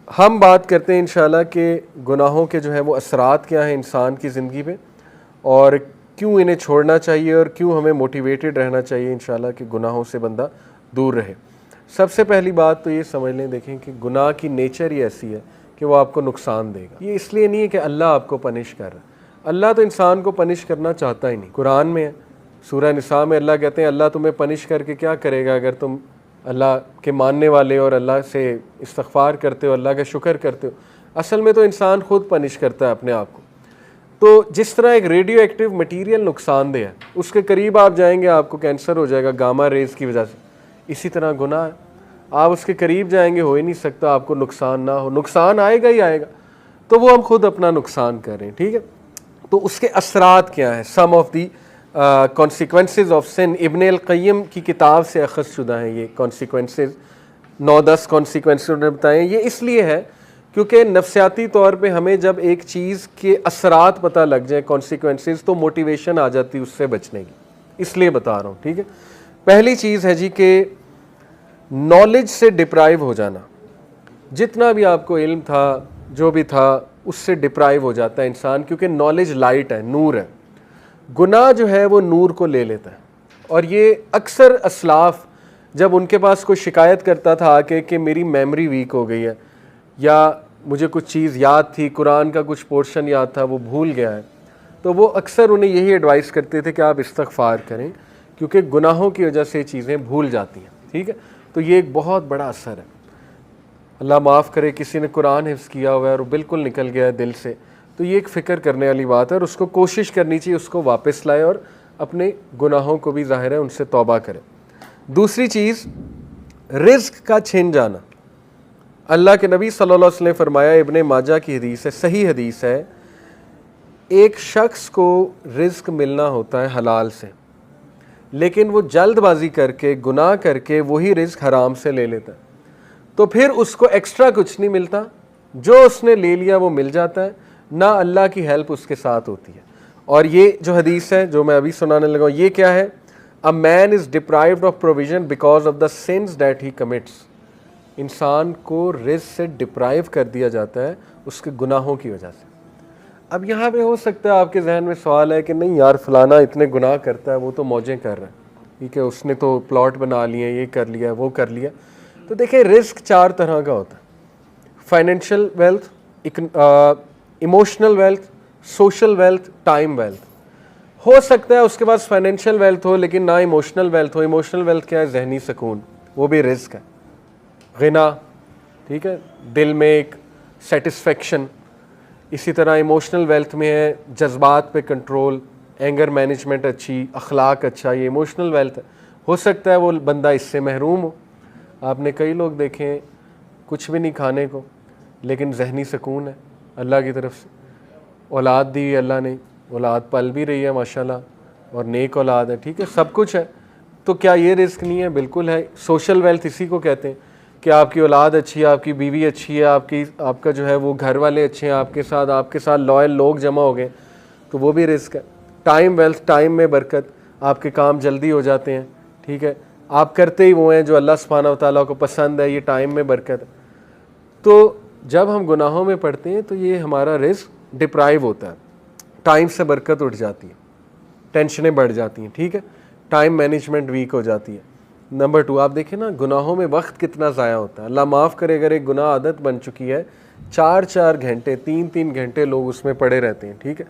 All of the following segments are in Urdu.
ہم بات کرتے ہیں انشاءاللہ کہ گناہوں کے جو ہے وہ اثرات کیا ہیں انسان کی زندگی پہ، اور کیوں انہیں چھوڑنا چاہیے اور کیوں ہمیں موٹیویٹڈ رہنا چاہیے انشاءاللہ کہ گناہوں سے بندہ دور رہے۔ سب سے پہلی بات تو یہ سمجھ لیں، دیکھیں کہ گناہ کی نیچر ہی ایسی ہے کہ وہ آپ کو نقصان دے گا۔ یہ اس لیے نہیں ہے کہ اللہ آپ کو پنش کر رہا ہے، اللہ تو انسان کو پنش کرنا چاہتا ہی نہیں۔ قرآن میں ہے، سورہ نساء میں اللہ کہتے ہیں اللہ تمہیں پنش کر کے کیا کرے گا اگر تم اللہ کے ماننے والے اور اللہ سے استغفار کرتے ہو، اللہ کا شکر کرتے ہو۔ اصل میں تو انسان خود پنش کرتا ہے اپنے آپ کو۔ تو جس طرح ایک ریڈیو ایکٹیو مٹیریل نقصان دہ ہے، اس کے قریب آپ جائیں گے آپ کو کینسر ہو جائے گا گاما ریز کی وجہ سے، اسی طرح گناہ ہے، آپ اس کے قریب جائیں گے ہو ہی نہیں سکتا آپ کو نقصان نہ ہو، نقصان آئے گا ہی آئے گا، تو وہ ہم خود اپنا نقصان کر رہے ہیں، ٹھیک ہے۔ تو اس کے اثرات کیا ہیں؟ سم of the consequences of sun, ابن القیم کی کتاب سے اخذ شدہ ہیں یہ کانسیکوینسز، 9-10 کانسیکوینسز انہوں نے بتائے ہیں۔ یہ اس لیے ہے کیونکہ نفسیاتی طور پہ ہمیں جب ایک چیز کے اثرات پتہ لگ جائیں کانسیکوینسز، تو موٹیویشن آ جاتی اس سے بچنے کی، اس لیے بتا رہا ہوں، ٹھیک ہے۔ پہلی چیز ہے جی کہ نالج سے ڈپرائیو ہو جانا، جتنا بھی آپ کو علم تھا جو بھی تھا اس سے ڈپرائیو ہو جاتا ہے انسان، کیونکہ نالج لائٹ ہے، نور ہے، گناہ جو ہے وہ نور کو لے لیتا ہے۔ اور یہ اکثر اسلاف جب ان کے پاس کوئی شکایت کرتا تھا آ کے کہ میری میموری ویک ہو گئی ہے، یا مجھے کچھ چیز یاد تھی، قرآن کا کچھ پورشن یاد تھا وہ بھول گیا ہے، تو وہ اکثر انہیں یہی ایڈوائس کرتے تھے کہ آپ استغفار کریں، کیونکہ گناہوں کی وجہ سے چیزیں بھول جاتی ہیں، ٹھیک ہے۔ تو یہ ایک بہت بڑا اثر ہے، اللہ معاف کرے کسی نے قرآن حفظ کیا ہوا ہے اور وہ بالکل نکل گیا ہے دل سے، تو یہ ایک فکر کرنے والی بات ہے، اور اس کو کوشش کرنی چاہیے اس کو واپس لائے اور اپنے گناہوں کو بھی ظاہر ہے ان سے توبہ کرے۔ دوسری چیز، رزق کا چھن جانا۔ اللہ کے نبی صلی اللہ علیہ وسلم نے فرمایا، ابن ماجہ کی حدیث ہے، صحیح حدیث ہے، ایک شخص کو رزق ملنا ہوتا ہے حلال سے، لیکن وہ جلد بازی کر کے گناہ کر کے وہی رزق حرام سے لے لیتا ہے، تو پھر اس کو ایکسٹرا کچھ نہیں ملتا، جو اس نے لے لیا وہ مل جاتا ہے، نہ اللہ کی ہیلپ اس کے ساتھ ہوتی ہے۔ اور یہ جو حدیث ہے جو میں ابھی سنانے لگا ہوں، یہ کیا ہے؟ A man is deprived of provision because of the sins that he commits۔ انسان کو رزق سے ڈپرائیو کر دیا جاتا ہے اس کے گناہوں کی وجہ سے۔ اب یہاں پہ ہو سکتا ہے آپ کے ذہن میں سوال ہے کہ نہیں یار فلانا اتنے گناہ کرتا ہے، وہ تو موجیں کر رہا ہے، ٹھیک ہے، اس نے تو پلاٹ بنا لیے، یہ کر لیا وہ کر لیا۔ تو دیکھیں رزق 4 طرح کا ہوتا ہے، financial wealth, emotional wealth, social wealth, time wealth. ہو سکتا ہے اس کے پاس فائنینشیل ویلتھ ہو لیکن نہ ایموشنل ویلتھ ہو۔ ایموشنل ویلتھ کیا ہے؟ ذہنی سکون، وہ بھی رزق ہے، غنا، ٹھیک ہے، دل میں ایک سیٹسفیکشن۔ اسی طرح ایموشنل ویلتھ میں ہے جذبات پہ کنٹرول، اینگر مینجمنٹ اچھی، اخلاق اچھا، یہ ایموشنل ویلتھ ہے۔ ہو سکتا ہے وہ بندہ اس سے محروم ہو۔ آپ نے کئی لوگ دیکھے ہیں کچھ بھی نہیں کھانے کو لیکن ذہنی سکون ہے اللہ کی طرف سے، اولاد دی اللہ نے، اولاد پل بھی رہی ہے ماشاءاللہ، اور نیک اولاد ہے، ٹھیک ہے، سب کچھ ہے، تو کیا یہ رزق نہیں ہے؟ بالکل ہے۔ سوشل ویلتھ اسی کو کہتے ہیں کہ آپ کی اولاد اچھی ہے، آپ کی بیوی اچھی ہے، آپ کا جو ہے وہ گھر والے اچھے ہیں، آپ کے ساتھ لائل لوگ جمع ہو گئے، تو وہ بھی رزق ہے۔ ٹائم ویلتھ، ٹائم میں برکت، آپ کے کام جلدی ہو جاتے ہیں، ٹھیک ہے، آپ کرتے ہی وہ ہیں جو اللہ سبحانہ و تعالیٰ کو پسند ہے، یہ ٹائم میں برکت ہے۔ تو جب ہم گناہوں میں پڑتے ہیں تو یہ ہمارا رزق ڈپرائیو ہوتا ہے، ٹائم سے برکت اٹھ جاتی ہے، ٹینشنیں بڑھ جاتی ہیں، ٹھیک ہے، ٹائم مینجمنٹ ویک ہو جاتی ہے۔ نمبر 2، آپ دیکھیں نا گناہوں میں وقت کتنا ضائع ہوتا ہے۔ اللہ معاف کرے اگر ایک گناہ عادت بن چکی ہے، 4 گھنٹے 3 گھنٹے لوگ اس میں پڑے رہتے ہیں، ٹھیک ہے،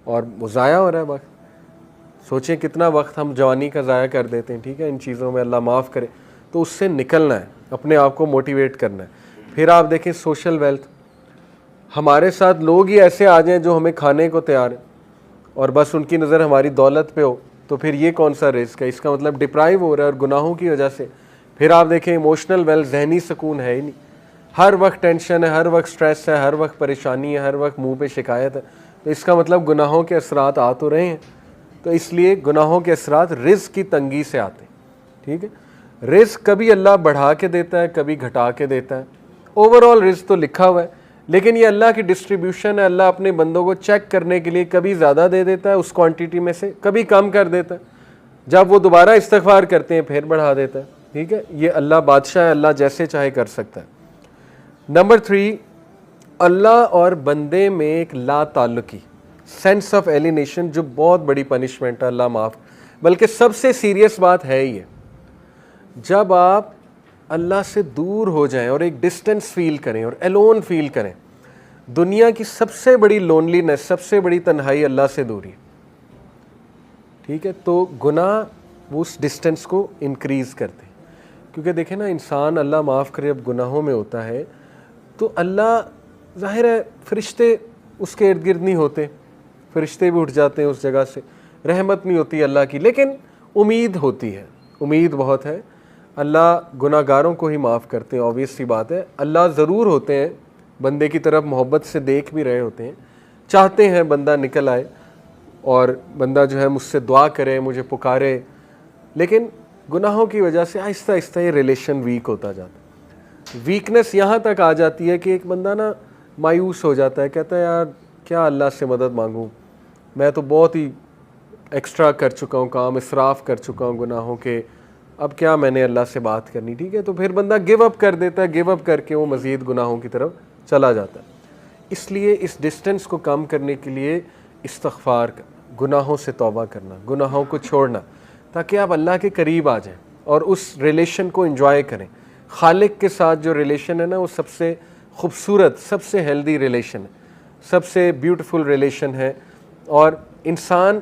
اور وہ ضائع ہو رہا ہے وقت۔ سوچیں کتنا وقت ہم جوانی کا ضائع کر دیتے ہیں، ٹھیک ہے، ان چیزوں میں، اللہ معاف کرے۔ تو اس سے نکلنا ہے، اپنے آپ کو موٹیویٹ کرنا ہے۔ پھر آپ دیکھیں سوشل ویلتھ، ہمارے ساتھ لوگ ہی ایسے آ جائیں جو ہمیں کھانے کو تیار ہیں اور بس ان کی نظر ہماری دولت پہ ہو، تو پھر یہ کون سا رزق ہے؟ اس کا مطلب ڈپرائیو ہو رہا ہے اور گناہوں کی وجہ سے۔ پھر آپ دیکھیں ایموشنل ویلتھ، ذہنی سکون ہے ہی نہیں، ہر وقت ٹینشن ہے، ہر وقت سٹریس ہے، ہر وقت پریشانی ہے، ہر وقت منہ پہ شکایت ہے، تو اس کا مطلب گناہوں کے اثرات آ تو رہے ہیں۔ تو اس لیے گناہوں کے اثرات رزق کی تنگی سے آتے ہیں، ٹھیک ہے۔ رزق کبھی اللہ بڑھا کے دیتا ہے، کبھی گھٹا کے دیتا ہے، اوور آل رزق تو لکھا ہوا ہے، لیکن یہ اللہ کی ڈسٹریبیوشن ہے۔ اللہ اپنے بندوں کو چیک کرنے کے لیے کبھی زیادہ دے دیتا ہے اس کوانٹیٹی میں سے، کبھی کم کر دیتا ہے، جب وہ دوبارہ استغفار کرتے ہیں پھر بڑھا دیتا ہے، ٹھیک ہے۔ یہ اللہ بادشاہ ہے، اللہ جیسے چاہے کر سکتا ہے۔ نمبر 3، اللہ اور بندے میں ایک لا تعلقی، سینس آف ایلینیشن، جو بہت بڑی پنشمنٹ ہے، اللہ معاف، بلکہ سب سے سیریس بات ہے یہ، جب آپ اللہ سے دور ہو جائیں اور ایک ڈسٹینس فیل کریں اور ایلون فیل کریں. دنیا کی سب سے بڑی لونلینس، سب سے بڑی تنہائی اللہ سے دوری، ٹھیک ہے. تو گناہ وہ اس ڈسٹینس کو انکریز کرتے ہیں، کیونکہ دیکھیں نا، انسان اللہ معاف کرے جب گناہوں میں ہوتا ہے تو اللہ، ظاہر ہے فرشتے اس کے ارد گرد نہیں ہوتے، فرشتے بھی اٹھ جاتے ہیں اس جگہ سے، رحمت نہیں ہوتی اللہ کی، لیکن امید ہوتی ہے، امید بہت ہے. اللہ گناہ گاروں کو ہی معاف کرتے ہیں، آبویس سی بات ہے. اللہ ضرور ہوتے ہیں، بندے کی طرف محبت سے دیکھ بھی رہے ہوتے ہیں، چاہتے ہیں بندہ نکل آئے اور بندہ جو ہے مجھ سے دعا کرے، مجھے پکارے، لیکن گناہوں کی وجہ سے آہستہ آہستہ یہ ریلیشن ویک ہوتا جاتا ہے. ویکنس یہاں تک آ جاتی ہے کہ ایک بندہ نا مایوس ہو جاتا ہے، کہتا ہے یار کیا اللہ سے مدد مانگوں، میں تو بہت ہی ایکسٹرا کر چکا ہوں کام، اسراف کر چکا ہوں گناہوں کے، اب کیا میں نے اللہ سے بات کرنی. ٹھیک ہے، تو پھر بندہ گیو اپ کر دیتا ہے، گیو اپ کر کے وہ مزید گناہوں کی طرف چلا جاتا ہے. اس لیے اس ڈسٹینس کو کم کرنے کے لیے استغفار کرنا، گناہوں سے توبہ کرنا، گناہوں کو چھوڑنا، تاکہ آپ اللہ کے قریب آ جائیں اور اس ریلیشن کو انجوائے کریں. خالق کے ساتھ جو ریلیشن ہے نا، وہ سب سے خوبصورت، سب سے ہیلدی ریلیشن ہے، سب سے بیوٹیفل ریلیشن ہے، اور انسان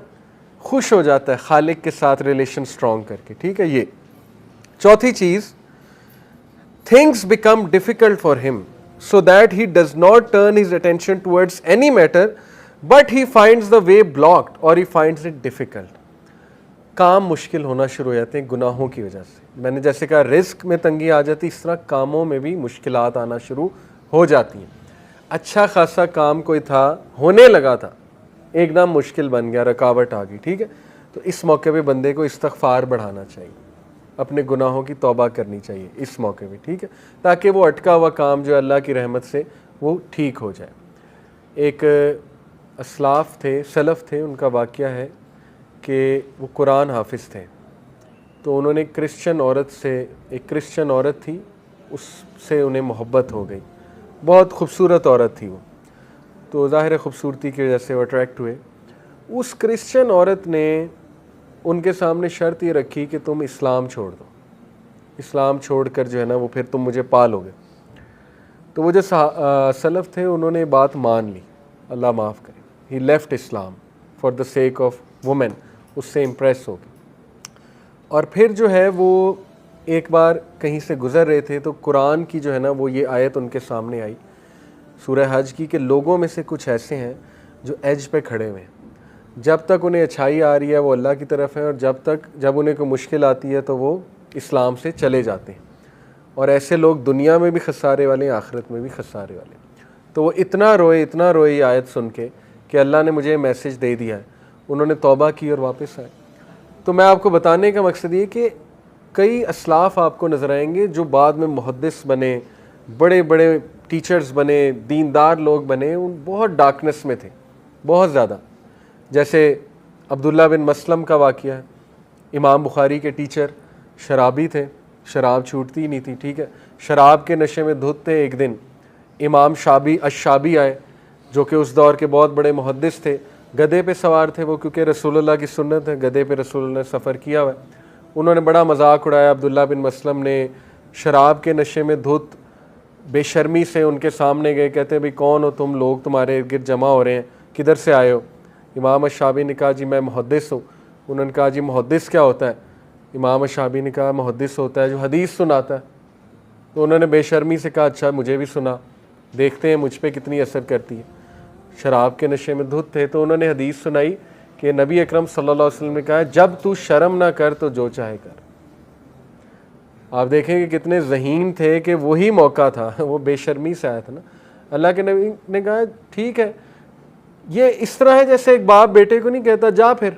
خوش ہو جاتا ہے خالق کے ساتھ ریلیشن سٹرونگ کر کے. ٹھیک ہے. یہ چوتھی چیز، things become difficult for him so that he does not turn his attention towards any matter but he finds the way blocked or he finds it difficult. کام مشکل ہونا شروع ہو جاتے ہیں گناہوں کی وجہ سے. میں نے جیسے کہا رزق میں تنگی آ جاتی، اس طرح کاموں میں بھی مشکلات آنا شروع ہو جاتی ہیں. اچھا خاصا کام کوئی تھا، ہونے لگا تھا، ایک دم مشکل بن گیا، رکاوٹ آ گئی. ٹھیک ہے، تو اس موقع پہ بندے کو استغفار بڑھانا چاہیے، اپنے گناہوں کی توبہ کرنی چاہیے اس موقع پہ. ٹھیک ہے، تاکہ وہ اٹکا ہوا کام جو اللہ کی رحمت سے وہ ٹھیک ہو جائے. ایک اسلاف تھے، سلف تھے، ان کا واقعہ ہے کہ وہ قرآن حافظ تھے. تو انہوں نے ایک کرسچن عورت تھی، اس سے انہیں محبت ہو گئی. بہت خوبصورت عورت تھی وہ، تو ظاہر خوبصورتی کی وجہ سے وہ اٹریکٹ ہوئے. اس کرسچن عورت نے ان کے سامنے شرط یہ رکھی کہ تم اسلام چھوڑ دو، اسلام چھوڑ کر جو ہے نا وہ پھر تم مجھے پالو گے. تو وہ جو سلف تھے انہوں نے بات مان لی، اللہ معاف کرے. He left Islam for the sake of women, اس سے امپریس ہو گئی. اور پھر جو ہے وہ ایک بار کہیں سے گزر رہے تھے تو قرآن کی جو ہے نا وہ یہ آیت ان کے سامنے آئی، سورہ حج کی، کہ لوگوں میں سے کچھ ایسے ہیں جو ایج پہ کھڑے ہوئے ہیں، جب تک انہیں اچھائی آ رہی ہے وہ اللہ کی طرف ہے، اور جب انہیں کوئی مشکل آتی ہے تو وہ اسلام سے چلے جاتے ہیں. اور ایسے لوگ دنیا میں بھی خسارے والے ہیں، آخرت میں بھی خسارے والے ہیں. تو وہ اتنا روئے یہ آیت سن کے کہ اللہ نے مجھے میسج دے دیا ہے. انہوں نے توبہ کی اور واپس آئے. تو میں آپ کو بتانے کا مقصد یہ کہ کئی اسلاف آپ کو نظر آئیں گے جو بعد میں محدث بنے، بڑے بڑے ٹیچرز بنے، دیندار لوگ بنے، ان بہت ڈارکنس میں تھے، بہت زیادہ. جیسے عبداللہ بن مسلم کا واقعہ ہے، امام بخاری کے ٹیچر، شرابی تھے، شراب چھوٹتی ہی نہیں تھی. ٹھیک ہے، شراب کے نشے میں دھت تھے. ایک دن امام الشابی آئے، جو کہ اس دور کے بہت بڑے محدث تھے. گدھے پہ سوار تھے وہ، کیونکہ رسول اللہ کی سنت ہے، گدھے پہ رسول اللہ نے سفر کیا ہوا ہے. انہوں نے بڑا مذاق اڑایا. عبداللہ بن مسلم نے شراب کے نشے میں دھت بے شرمی سے ان کے سامنے گئے، کہتے بھئی کون ہو تم لوگ، تمہارے ارد گرد جمع ہو رہے ہیں، کدھر سے آئے ہو؟ امام الشابی نے کہا جی میں محدث ہوں. انہوں نے کہا جی محدث کیا ہوتا ہے؟ امام الشابی نے کہا محدث ہوتا ہے جو حدیث سناتا ہے. تو انہوں نے بے شرمی سے کہا اچھا مجھے بھی سنا، دیکھتے ہیں مجھ پہ کتنی اثر کرتی ہے. شراب کے نشے میں دھت تھے تو انہوں نے حدیث سنائی کہ نبی اکرم صلی اللہ علیہ وسلم نے کہا جب تو شرم نہ کر تو جو چاہے کر. آپ دیکھیں کہ کتنے ذہین تھے کہ وہی موقع تھا، وہ بے شرمی سے آیا تھا نا. اللہ کے نبی نے کہا ٹھیک ہے. یہ اس طرح ہے جیسے ایک باپ بیٹے کو نہیں کہتا جا پھر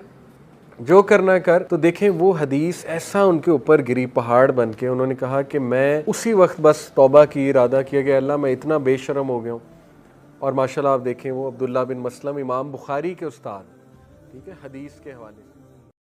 جو کرنا کر. تو دیکھیں وہ حدیث ایسا ان کے اوپر گری پہاڑ بن کے. انہوں نے کہا کہ میں اسی وقت بس توبہ کی، ارادہ کیا کہ اللہ میں اتنا بے شرم ہو گیا ہوں. اور ماشاءاللہ آپ دیکھیں وہ عبداللہ بن مسلم امام بخاری کے استاد، ٹھیک ہے، حدیث کے حوالے سے.